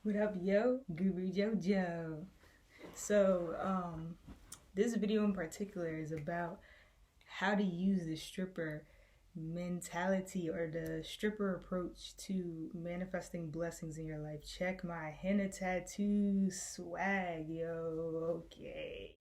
What up, yo? Guru Jojo. So, this video in particular is about how to use the stripper mentality or the stripper approach to manifesting blessings in your life. Check my henna tattoo swag, yo. Okay.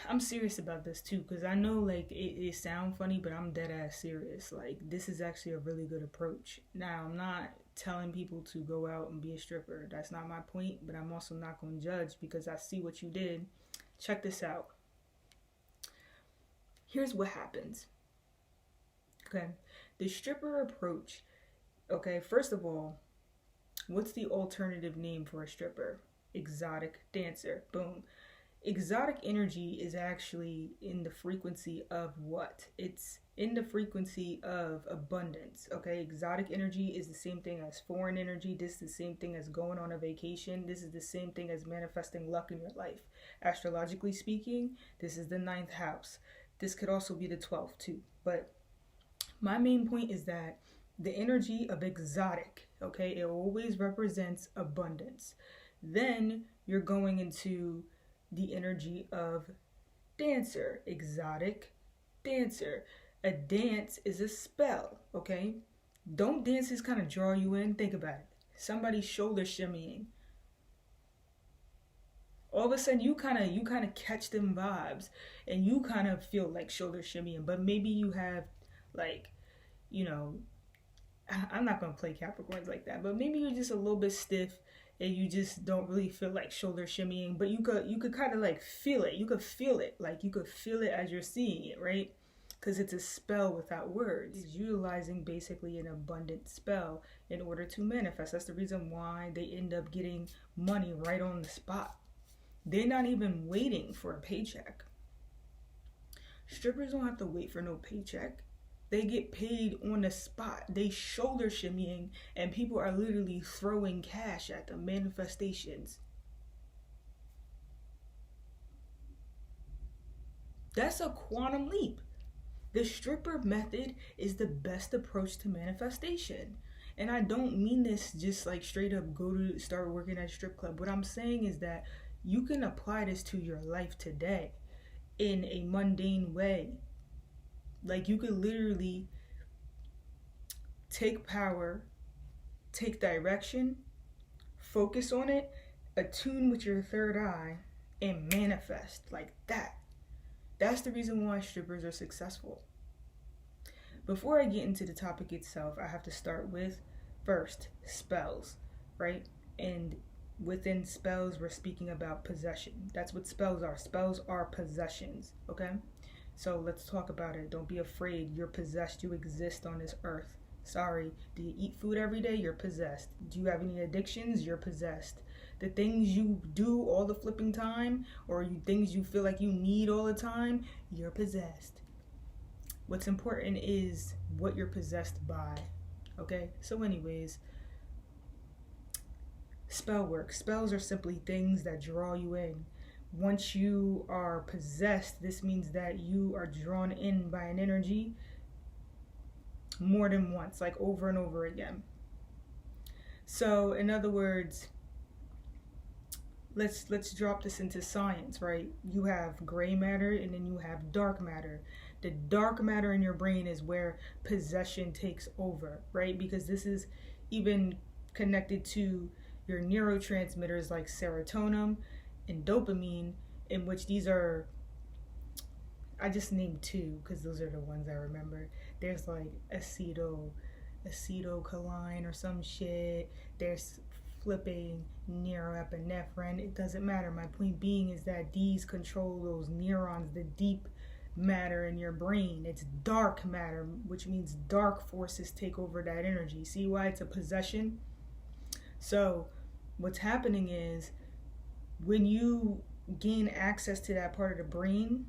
I'm serious about this too, because I know like it sounds funny, but I'm dead ass serious. Like this is actually a really good approach. Now I'm not telling people to go out and be a stripper. That's not my point, but I'm also not going to judge because I see what you did. Check this out. Here's what happens. Okay. The stripper approach. Okay, first of all, what's the alternative name for a stripper? Exotic dancer. Boom. Exotic energy is actually in the frequency of what? It's in the frequency of abundance. Okay, exotic energy is the same thing as foreign energy. This is the same thing as going on a vacation. This is the same thing as manifesting luck in your life. Astrologically speaking, this is the ninth house. This could also be the 12th too. But my main point is that the energy of exotic, okay, it always represents abundance. Then you're going into the energy of dancer, exotic dancer. A dance is a spell, okay? Don't dances kind of draw you in? Think about it. Somebody's shoulder shimmying. All of a sudden you kind of catch them vibes and you kind of feel like shoulder shimmying, but maybe you have like, you know, I'm not going to play Capricorns like that, but maybe you're just a little bit stiff and you just don't really feel like shoulder shimmying, but you could kind of like feel it. You could feel it. Like you could feel it as you're seeing it, right? Because it's a spell without words. It's utilizing basically an abundant spell in order to manifest. That's the reason why they end up getting money right on the spot. They're not even waiting for a paycheck. Strippers don't have to wait for no paycheck. They get paid on the spot. They shoulder shimmying and people are literally throwing cash at them. Manifestations. That's a quantum leap. The stripper method is the best approach to manifestation. And I don't mean this just like straight up go to start working at a strip club. What I'm saying is that you can apply this to your life today in a mundane way. Like you could literally take power, take direction, focus on it, attune with your third eye, and manifest like that. That's the reason why strippers are successful. Before I get into the topic itself, I have to start with first spells, right? And within spells, we're speaking about possession. That's what spells are. Spells are possessions, okay? So let's talk about it. Don't be afraid. You're possessed. You exist on this earth. Sorry. Do you eat food every day? You're possessed. Do you have any addictions? You're possessed. The things you do all the flipping time, or things you feel like you need all the time, you're possessed. What's important is what you're possessed by. Okay? So anyways, spell work. Spells are simply things that draw you in. Once you are possessed, this means that you are drawn in by an energy more than once, like over and over again. So in other words, let's drop this into science, right? You have gray matter and then you have dark matter. The dark matter in your brain is where possession takes over, right? Because this is even connected to your neurotransmitters like serotonin and dopamine, in which these are, I just named two because those are the ones I remember. There's like acetylcholine or some shit. There's flipping neuroepinephrine. It doesn't matter. My point being is that these control those neurons, the deep matter in your brain. It's dark matter, which means dark forces take over that energy. See why it's a possession? So what's happening is when you gain access to that part of the brain,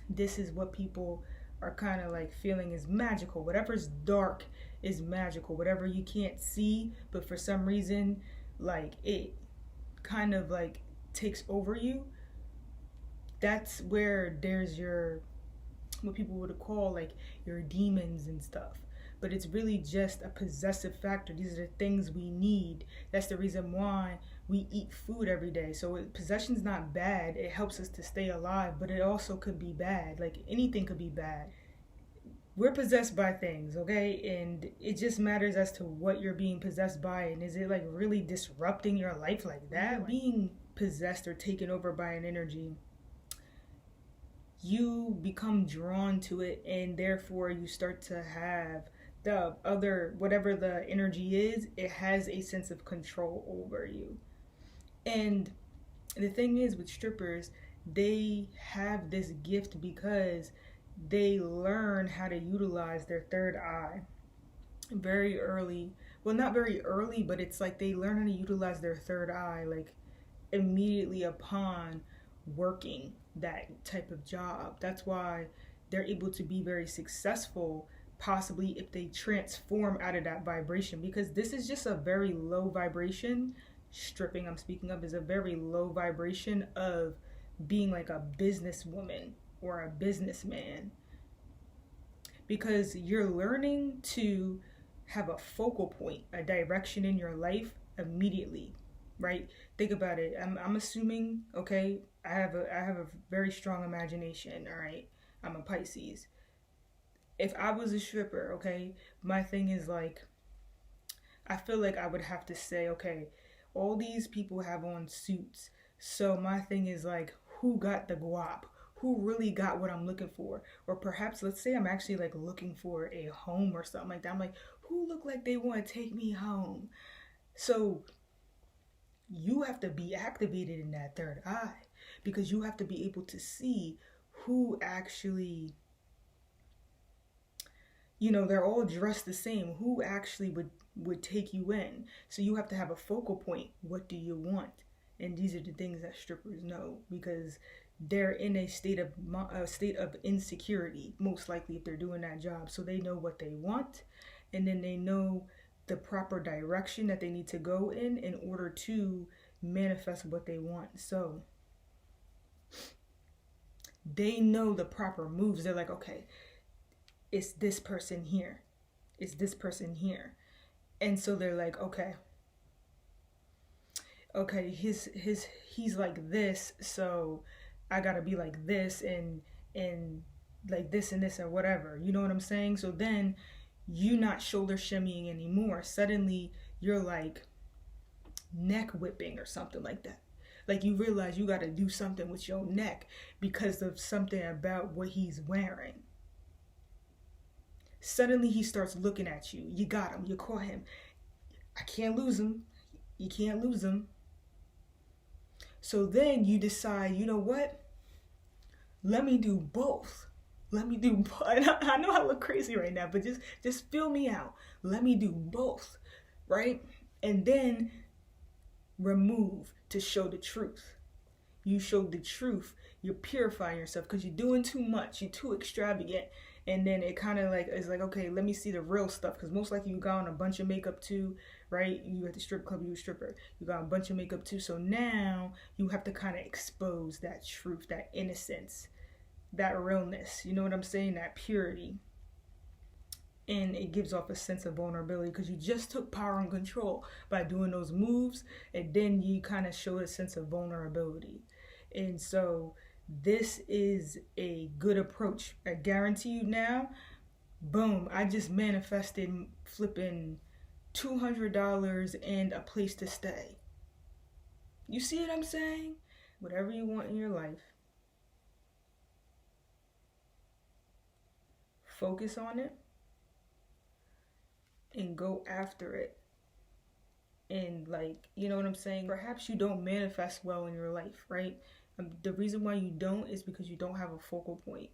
this is what people are kind of like feeling is magical. Whatever's dark is magical. Whatever you can't see, but for some reason, like it kind of like takes over you. That's where there's your what people would call like your demons and stuff. But it's really just a possessive factor. These are the things we need. That's the reason why we eat food every day. So possession's not bad. It helps us to stay alive, but it also could be bad. Like anything could be bad. We're possessed by things, okay? And it just matters as to what you're being possessed by. And is it like really disrupting your life like that? Being possessed or taken over by an energy, you become drawn to it, and therefore you start to have the other, whatever the energy is, it has a sense of control over you. And the thing is with strippers, they have this gift because they learn how to utilize their third eye very early. Well, not very early, but it's like they learn how to utilize their third eye like immediately upon working that type of job. That's why they're able to be very successful, possibly if they transform out of that vibration, because this is just a very low vibration. Stripping I'm speaking of is a very low vibration of being like a businesswoman or a businessman, because you're learning to have a focal point, a direction in your life immediately, right? Think about it. I'm assuming, okay, I have a very strong imagination, all right? I'm a Pisces. If I was a stripper, okay, my thing is like, I feel like I would have to say, okay, all these people have on suits. So my thing is like, who got the guap? Who really got what I'm looking for? Or perhaps, let's say I'm actually like looking for a home or something like that. I'm like, who look like they want to take me home? So you have to be activated in that third eye, because you have to be able to see who actually, they're all dressed the same. Who actually would take you in? So you have to have a focal point. What do you want? And these are the things that strippers know, because they're in a state of insecurity, most likely, if they're doing that job. So they know what they want, and then they know the proper direction that they need to go in order to manifest what they want. So they know the proper moves. They're like, okay, it's this person here. It's this person here. And so they're like, okay, he's like this, so I gotta be like this and like this and this or whatever. You know what I'm saying? So then you're not shoulder shimmying anymore. Suddenly you're like neck whipping or something like that. Like you realize you gotta do something with your neck because of something about what he's wearing. Suddenly he starts looking at you. You got him. You caught him. I can't lose him. You can't lose him. So then you decide, you know what? Let me do both. Let me do both. I know I look crazy right now, but just feel me out. Let me do both, right? And then remove to show the truth. You show the truth. You're purifying yourself because you're doing too much. You're too extravagant. And then it kind of like is like, okay, let me see the real stuff, because most likely you got on a bunch of makeup too, right? You at the strip club, you a stripper, you got a bunch of makeup too. So now you have to kind of expose that truth, that innocence, that realness. You know what I'm saying? That purity. And it gives off a sense of vulnerability because you just took power and control by doing those moves, and then you kind of show a sense of vulnerability. And so this is a good approach. I guarantee you now, boom, I just manifested flipping $200 and a place to stay. You see what I'm saying? Whatever you want in your life, focus on it and go after it. And like, you know what I'm saying? Perhaps you don't manifest well in your life, right? The reason why you don't is because you don't have a focal point.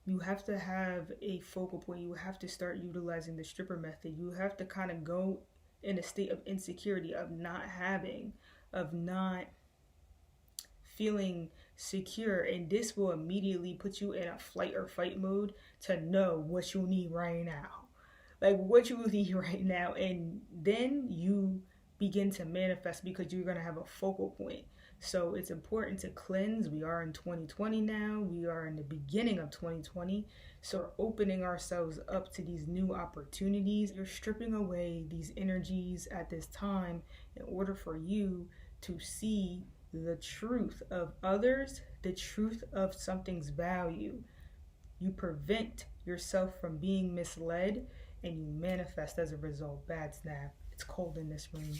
You have to have a focal point. You have to start utilizing the stripper method. You have to kind of go in a state of insecurity, of not having, of not feeling secure. And this will immediately put you in a flight or fight mode to know what you need right now. Like what you need right now. And then you begin to manifest because you're going to have a focal point. So it's important to cleanse. We are in 2020 now. We are in the beginning of 2020. So we're opening ourselves up to these new opportunities. You're stripping away these energies at this time in order for you to see the truth of others, the truth of something's value. You prevent yourself from being misled and you manifest as a result. Bad snap. It's cold in this room.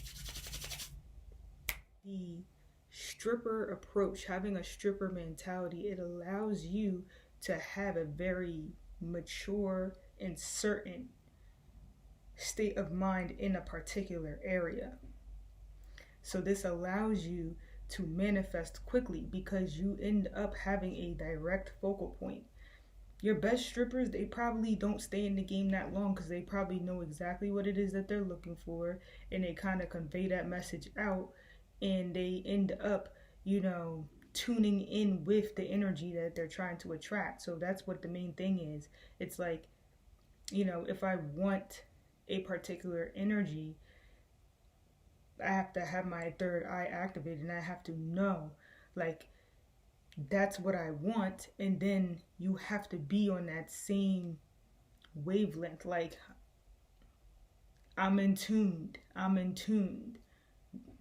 The stripper approach, having a stripper mentality, it allows you to have a very mature and certain state of mind in a particular area. So this allows you to manifest quickly because you end up having a direct focal point. Your best strippers, they probably don't stay in the game that long because they probably know exactly what it is that they're looking for, and they kind of convey that message out, and they end up, tuning in with the energy that they're trying to attract. So that's what the main thing is. It's like, if I want a particular energy, I have to have my third eye activated, and I have to know, like, that's what I want, and then you have to be on that same wavelength. Like, I'm in tuned.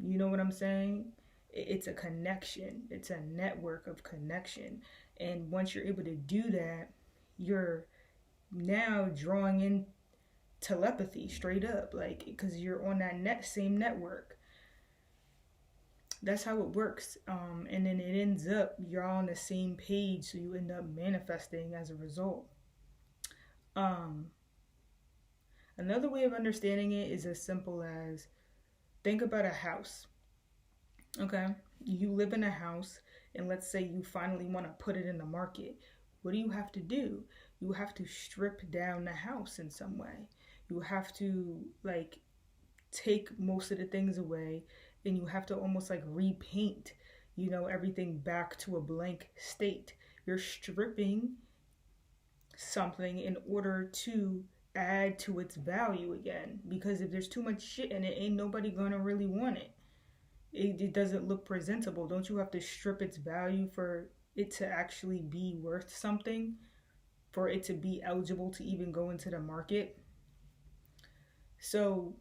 You know what I'm saying? It's a connection. It's a network of connection. And once you're able to do that, you're now drawing in telepathy straight up, like, because you're on that same network. That's how it works. And then it ends up, you're all on the same page, so you end up manifesting as a result. Another way of understanding it is as simple as, think about a house. Okay, you live in a house, and let's say you finally want to put it in the market. What do you have to do? You have to strip down the house in some way. You have to, like, take most of the things away, and you have to almost like repaint, everything back to a blank state. You're stripping something in order to add to its value again, because if there's too much shit in it, ain't nobody gonna really want it. It doesn't look presentable. Don't you have to strip its value for it to actually be worth something, for it to be eligible to even go into the market? So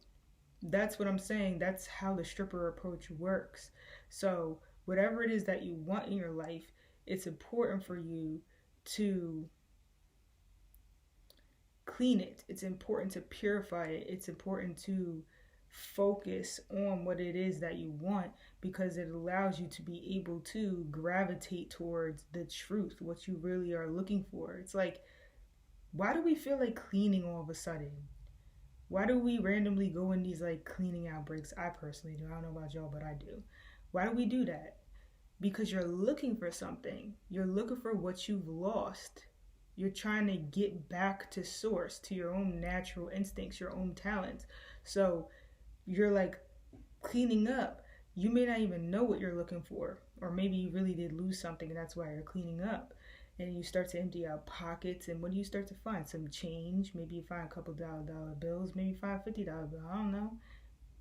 that's what I'm saying. That's how the stripper approach works. So whatever it is that you want in your life, it's important for you to clean it. It's important to purify it. It's important to focus on what it is that you want, because it allows you to be able to gravitate towards the truth, what you really are looking for. It's like, why do we feel like cleaning all of a sudden? Why do we randomly go in these like cleaning outbreaks? I personally do. I don't know about y'all, but I do. Why do we do that? Because you're looking for something. You're looking for what you've lost. You're trying to get back to source, to your own natural instincts, your own talents. So you're like cleaning up. You may not even know what you're looking for. Or maybe you really did lose something and that's why you're cleaning up. And you start to empty out pockets, and what do you start to find? Some change. Maybe you find a couple dollar bills. Maybe you find $50 bill. I don't know.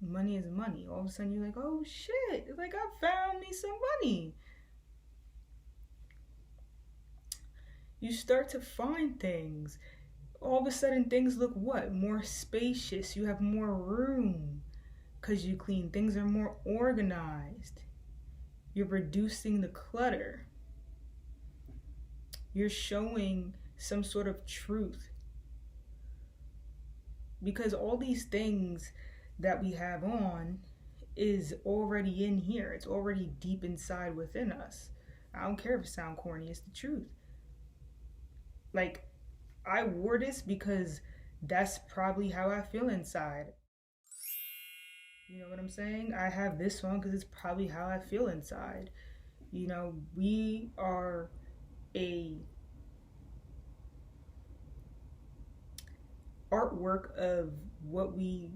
Money is money. All of a sudden you're like, oh shit! It's like, I found me some money. You start to find things. All of a sudden things look what? More spacious. You have more room because you clean. Things are more organized. You're reducing the clutter. You're showing some sort of truth. Because all these things that we have on is already in here. It's already deep inside within us. I don't care if it sounds corny, it's the truth. Like, I wore this because that's probably how I feel inside. You know what I'm saying? I have this on because it's probably how I feel inside. We are a artwork of what we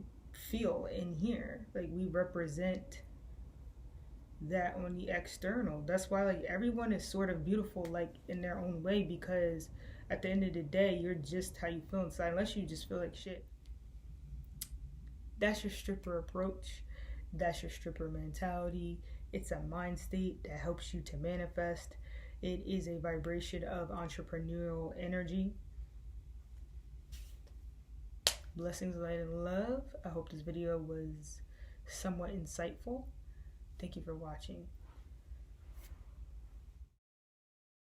feel in here. Like, we represent that on the external. That's why, like, everyone is sort of beautiful, like, in their own way, because at the end of the day, you're just how you feel inside, unless you just feel like shit. That's your stripper approach. That's your stripper mentality. It's a mind state that helps you to manifest. It is a vibration of entrepreneurial energy. Blessings, light, and love. I hope this video was somewhat insightful. Thank you for watching.